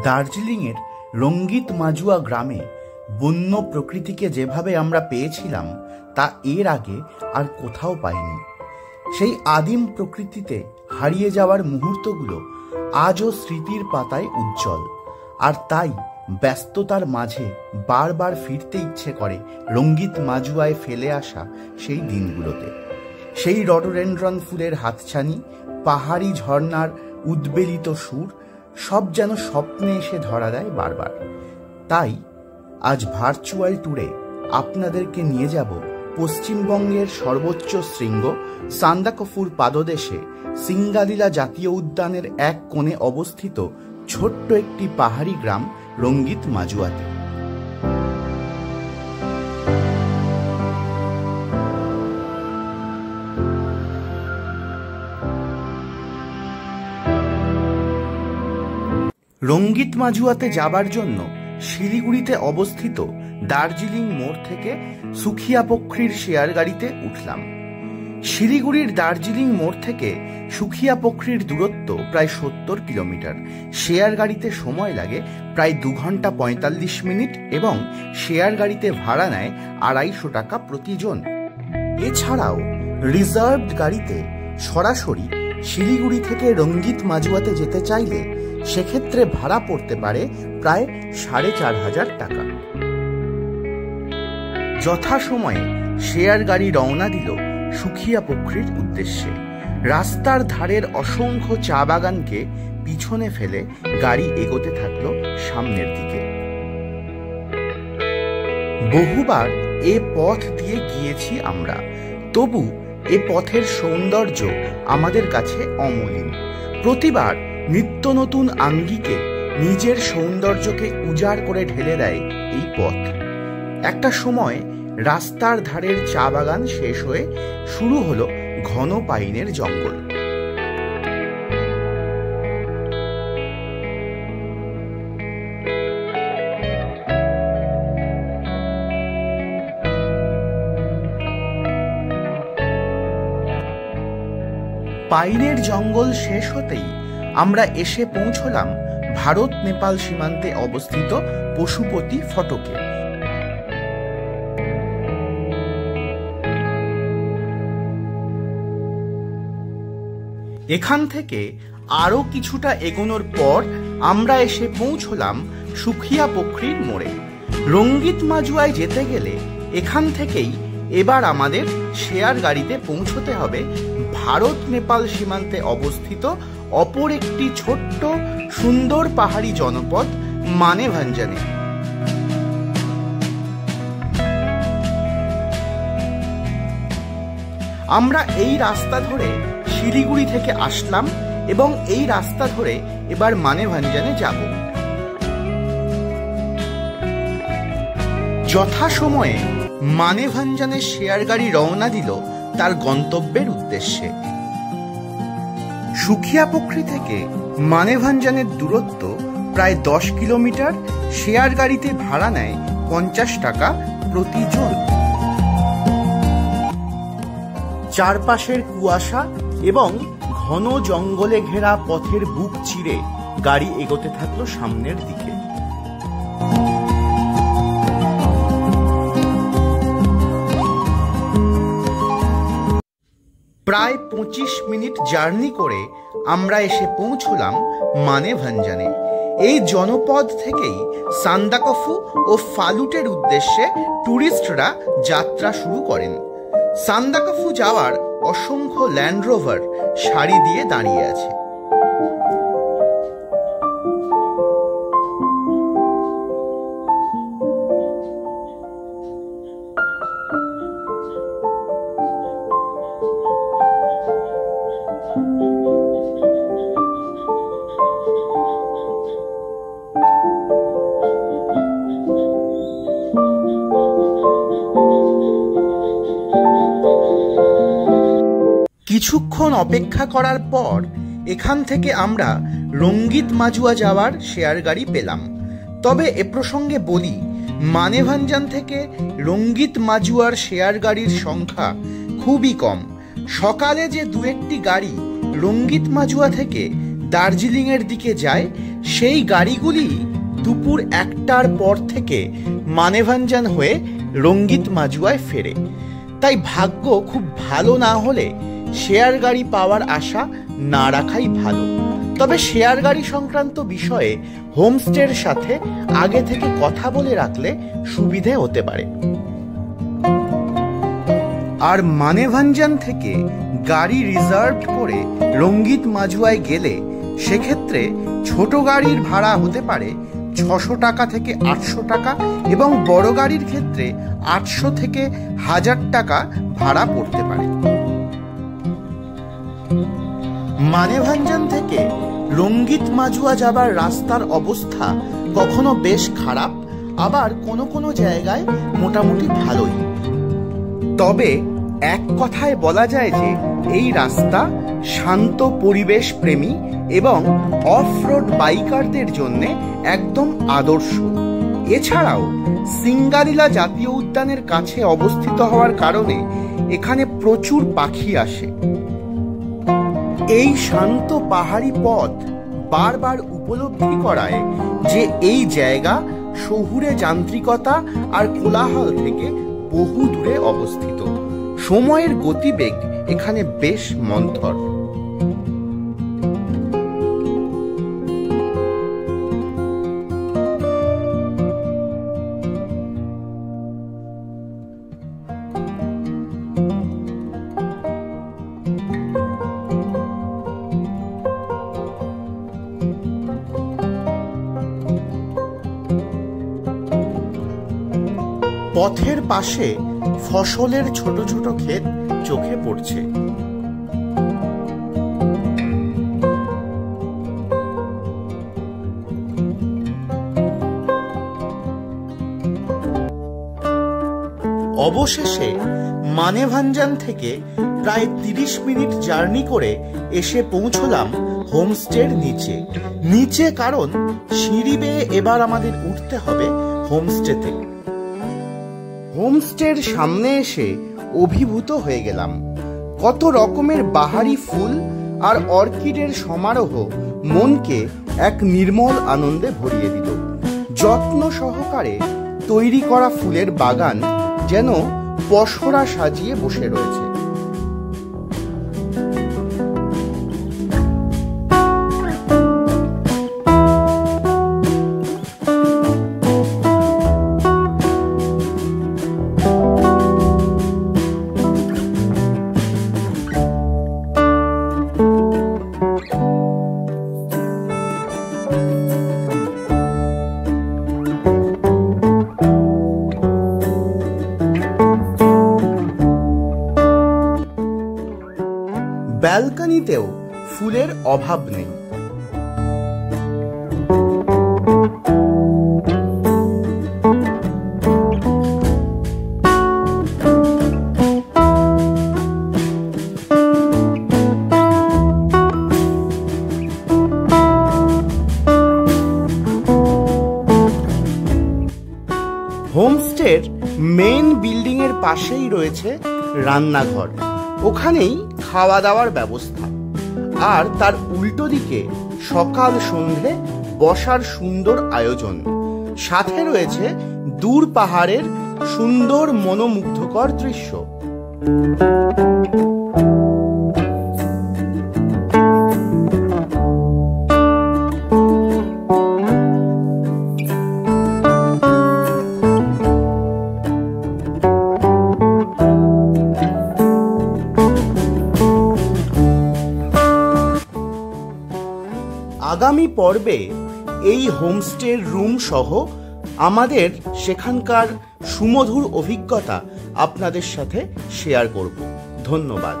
দার্জিলিংয়ের রঙ্গিত মাজুয়া গ্রামে বন্য প্রকৃতিকে যেভাবে আমরা পেয়েছিলাম তা এর আগে আর কোথাও পাইনি। সেই আদিম প্রকৃতিতে হারিয়ে যাওয়ার মুহূর্তগুলো আজও স্মৃতির পাতায় উজ্জ্বল, আর তাই ব্যস্ততার মাঝে বারবার ফিরতে ইচ্ছে করে রঙ্গিত মাজুয়ায় ফেলে আসা সেই দিনগুলোতে। সেই রডোডেনড্রন ফুলের হাতছানি, পাহাড়ি ঝর্ণার উদ্বেলিত সুর, সব যেন স্বপ্নে এসে ধরা দেয় বারবার। তাই আজ ভার্চুয়াল ট্যুরে আপনাদেরকে নিয়ে যাব পশ্চিমবঙ্গের সর্বোচ্চ শৃঙ্গ সান্দাকফুর পাদদেশে সিঙ্গালিলা জাতীয় উদ্যানের এক কোণে অবস্থিত ছোট্ট একটি পাহাড়ি গ্রাম রঙ্গিত মাজুয়াতে। রঙ্গিত মাজুয়াতে যাবার জন্য শিলিগুড়িতে অবস্থিত দার্জিলিং মোড় থেকে সুখিয়া পক্ষীর শেয়ার গাড়িতে উঠলাম। শিলিগুড়ির দার্জিলিং মোড় থেকে সুখিয়া পক্ষীর দূরত্ব প্রায় 70 কিলোমিটার। শেয়ার গাড়িতে সময় লাগে প্রায় 2 ঘন্টা 45 মিনিট এবং শেয়ার গাড়িতে ভাড়া নেয় 250 টাকা প্রতিজন। এছাড়াও রিজার্ভড গাড়িতে সরাসরি শিলিগুড়ি থেকে রঙ্গিত মাজুয়াতে যেতে চাইলে সেক্ষেত্রে ভাড়া পড়তে পারে প্রায় 4500 টাকা। যথাসময়ে শেয়ার গাড়ি রওনা দিল সুখিয়া পক্ষীর উদ্দেশ্যে। রাস্তার ধারের অসংখ্য চা বাগানকে পিছনে ফেলে গাড়ি এগোতে থাকলো সামনের দিকে। বহুবার এ পথ দিয়ে গিয়েছি আমরা, তবু এ পথের সৌন্দর্য আমাদের কাছে অমলিন। প্রতিবার নিত্য নতুন আঙ্গিকে নিজের সৌন্দর্যকে উজাড় করে ঢেলে দেয় এই পথ। একটা সময় রাস্তার ধারের চা বাগান শেষ হয়ে শুরু হলো ঘন পাইনের জঙ্গল। পাইনের জঙ্গল শেষ হতেই আমরা এসে পৌঁছলাম ভারত নেপাল সীমান্তে অবস্থিত পশুপতি ফটকে। এখান থেকে আরো কিছুটা এগোনোর পর আমরা এসে পৌঁছলাম সুখিয়া পক্ষীর মোড়ে। রঙ্গিত মাজুয়ায় যেতে গেলে এখান থেকেই এবার আমাদের শেয়ার গাড়িতে পৌঁছতে হবে ভারত নেপাল সীমান্তে অবস্থিত অপর একটি ছোট্ট সুন্দর পাহাড়ি জনপদ মানেভাঞ্জনে। আমরা এই রাস্তা ধরে শিলিগুড়ি থেকে আসলাম এবং এই রাস্তা ধরে এবার মানেভাঞ্জনে যাব। যথাসময়ে মানেভাঞ্জনের শেয়ার গাড়ি রওনা দিল তার গন্তব্যের উদ্দেশ্যে। সুখিয়া পক্ষী থেকে মানেভাঞ্জনের দূরত্ব প্রায় 10 কিলোমিটার। শেয়ার গাড়িতে ভাড়া নেয় 50 টাকা প্রতিজন। চারপাশের কুয়াশা এবং ঘন জঙ্গলে ঘেরা পথের বুক চিরে গাড়ি এগোতে থাকলো সামনের দিকে। প্রায় 25 মিনিট জার্নি করে আমরা এসে পৌঁছলাম মানেভাঞ্জনে। এই জনপদ থেকেই সান্দাকফু ও ফালুটের উদ্দেশ্যে ট্যুরিস্টরা যাত্রা শুরু করেন। সান্দাকফু যাওয়ার অসংখ্য ল্যান্ড রোভার সারি দিয়ে দাঁড়িয়ে আছে। কিছুক্ষণ অপেক্ষা করার পর এখান থেকে আমরা রঙ্গিত মাজুয়া যাওয়ার শেয়ার গাড়ি পেলাম। তবে এ প্রসঙ্গে বলি, মানেভাঞ্জন থেকে রঙ্গিত মাজুয়ার শেয়ার গাড়ির সংখ্যা খুবই কম। সকালে যে 2-1টি গাড়ি রঙ্গিত মাজুয়া থেকে দার্জিলিংয়ের দিকে যায় সেই গাড়িগুলি দুপুর 1টার পর থেকে মানেভাঞ্জান হয়ে রঙ্গিত মাজুয়ায় ফেরে। তাই ভাগ্য খুব ভালো না হলে শেয়ার গাড়ি পাওয়ার আশা না রাখাই ভালো। তবে শেয়ার গাড়ি সংক্রান্ত বিষয়ে হোমস্টের সাথে আগে থেকে কথা বলে রাখলে সুবিধে হতে পারে। আর মানেভাঞ্জান থেকে গাড়ি রিজার্ভ করে রঙ্গিত মাজুয়ায় গেলে সেক্ষেত্রে ছোট গাড়ির ভাড়া হতে পারে 600 টাকা থেকে 800 টাকা এবং বড় গাড়ির ক্ষেত্রে 800 থেকে 1000 টাকা ভাড়া পড়তে পারে। মানেভাঞ্জান থেকে রঙ্গিত মাজুয়া যাবার রাস্তার অবস্থা কখনো বেশ খারাপ, আবার কোনো কোনো জায়গায় মোটামুটি ভালোই। তবে এক কথায় বলা যায় যে এই রাস্তা শান্ত পরিবেশ প্রেমী এবং অফ রোড বাইকারদের জন্য একদম আদর্শ। এছাড়াও সিঙ্গালিলা জাতীয় উদ্যানের কাছে অবস্থিত হওয়ার কারণে এখানে প্রচুর পাখি আসে। এই শান্ত পাহাড়ি পথ বারবার উপলব্ধি করায় যে এই জায়গা শহুরে যান্ত্রিকতা আর কোলাহল থেকে বহু দূরে অবস্থিত। সময়ের গতিবেগ এখানে বেশ মন্থর। পথের পাশে ফসলের ছোট ছোট ক্ষেত চোখে পড়ছে। অবশেষে মানেভাঞ্জান থেকে প্রায় 30 মিনিট জার্নি করে এসে পৌঁছলাম হোমস্টের নিচে কারণ সিঁড়ি বেয়ে এবার আমাদের উঠতে হবে হোমস্টেতে। হোমস্টের সামনে এসে অভিভূত হয়ে গেলাম। কত রকমের বাহারি ফুল আর অর্কিডের সমারোহ মনকে এক নির্মল আনন্দে ভরিয়ে দিল। যত্ন সহকারে তৈরি করা ফুলের বাগান যেন পসরা সাজিয়ে বসে রয়েছে। ব্যালকনিতেও ফুলের অভাব নেই। হোমস্টের মেইন বিল্ডিং এর পাশেই রয়েছে রান্নাঘর, ওখানেই খাওয়া দাওয়ার ব্যবস্থা। আর তার উল্টো দিকে সকাল সন্ধে বসার সুন্দর আয়োজন, সাথে রয়েছে দূর পাহাড়ের সুন্দর মনোমুগ্ধকর দৃশ্য। আগামী পর্বে এই হোমস্টের রুম সহ আমাদের সেখানকার সুমধুর অভিজ্ঞতা আপনাদের সাথে শেয়ার করব। ধন্যবাদ।